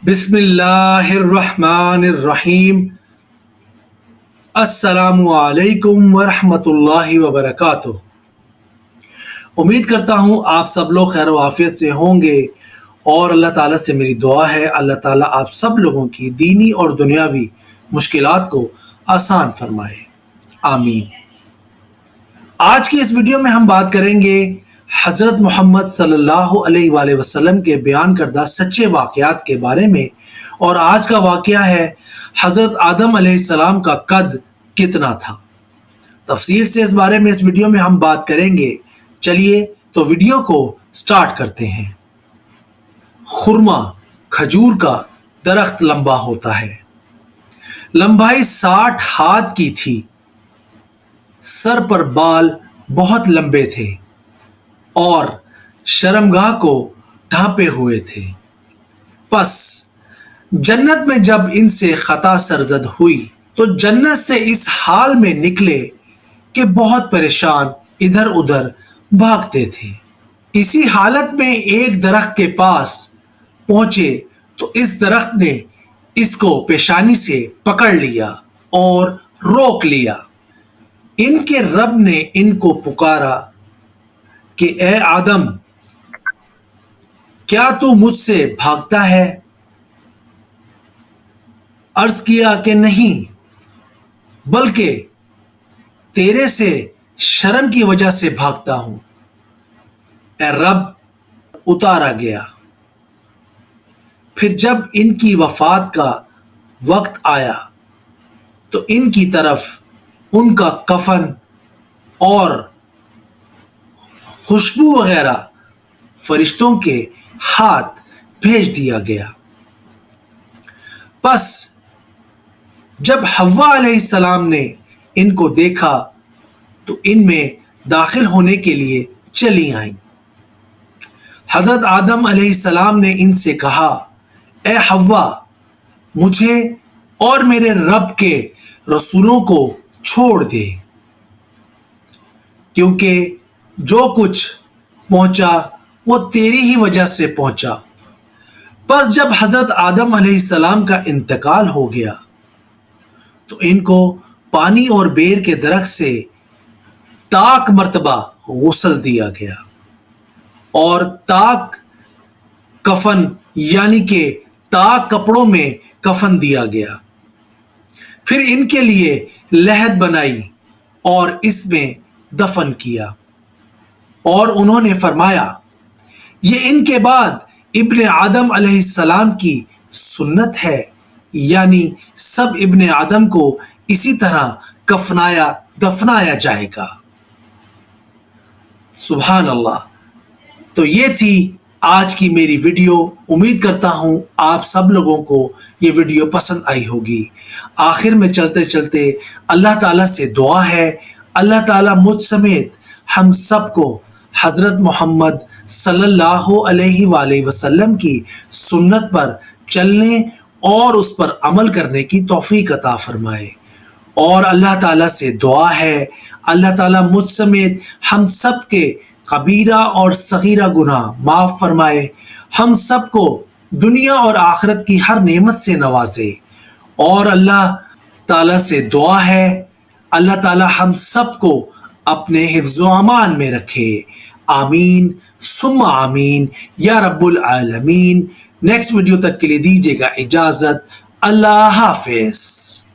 बिस्मिल्लाहिर्रहमानिर्रहीम। अस्सलामु अलैकुम वरहमतुल्लाहि वबरकातुह। उम्मीद करता हूँ आप सब लोग खैर आफियत से होंगे और अल्लाह ताला से मेरी दुआ है अल्लाह ताला आप सब लोगों की दीनी और दुनियावी मुश्किलात को आसान फरमाए, आमीन। आज की इस वीडियो में हम बात करेंगे हज़रत मोहम्मद सल्लल्लाहु अलैहि वसल्लम के बयान करदा सच्चे वाक़यात के बारे में। और आज का वाक़या है हज़रत आदम अलैहिस्सलाम का कद कितना था। तफसील से इस बारे में इस वीडियो में हम बात करेंगे। चलिए तो वीडियो को स्टार्ट करते हैं। खुरमा खजूर का दरख्त लंबा होता है। लंबाई 60 हाथ की थी। सर पर बाल बहुत लंबे थे और शर्मगाह को ढांपे हुए थे। बस जन्नत में जब इनसे खता सरजद हुई तो जन्नत से इस हाल में निकले कि बहुत परेशान इधर उधर भागते थे। इसी हालत में एक दरख्त के पास पहुंचे तो इस दरख्त ने इसको पेशानी से पकड़ लिया और रोक लिया। इनके रब ने इनको पुकारा कि ए आदम, क्या तू मुझसे भागता है? अर्ज किया कि नहीं, बल्कि तेरे से शर्म की वजह से भागता हूं। ए रब, उतारा गया। फिर जब इनकी वफात का वक्त आया तो इनकी तरफ उनका कफन और खुशबू वगैरह फरिश्तों के हाथ भेज दिया गया। बस जब हव्वा अलैहिस्सलाम ने इनको देखा तो इनमें दाखिल होने के लिए चली आईं। हजरत आदम अलैहिस्सलाम ने इनसे कहा, ए हव्वा, मुझे और मेरे रब के रसूलों को छोड़ दे, क्योंकि जो कुछ पहुंचा वो तेरी ही वजह से पहुंचा। बस जब हजरत आदम अलैहिस्सलाम का इंतकाल हो गया तो इनको पानी और बेर के दरख्त से ताक मर्तबा गुस्ल दिया गया और ताक कफन यानी कि ताक कपड़ों में कफन दिया गया। फिर इनके लिए लहद बनाई और इसमें दफन किया और उन्होंने फरमाया, ये इनके बाद इब्ने आदम अलैहिस्सलाम की सुन्नत है, यानी सब इब्ने आदम को इसी तरह कफनाया दफनाया जाएगा। सुभान अल्लाह। तो ये थी आज की मेरी वीडियो। उम्मीद करता हूँ आप सब लोगों को ये वीडियो पसंद आई होगी। आखिर में चलते चलते अल्लाह ताला से दुआ है, अल्लाह ताला मुझ समेत हम सबको हज़रत मोहम्मद सल्लल्लाहु अलैहि वसल्लम की सुन्नत पर चलने और उस पर अमल करने की तौफीक अता फरमाए। और अल्लाह ताला से दुआ है, अल्लाह ताला मुझ समेत हम सब के कबीरा और सगीरा गुनाह माफ़ फरमाए, हम सबको दुनिया और आखिरत की हर नेमत से नवाजे। और अल्लाह ताला से दुआ है, अल्लाह ताला हम सबको अपने हिफ्ज़ो अमान में रखे, आमीन सुम्मा आमीन या रब्बुल आलमीन। नेक्स्ट वीडियो तक के लिए दीजिएगा इजाज़त। अल्लाह हाफिज़।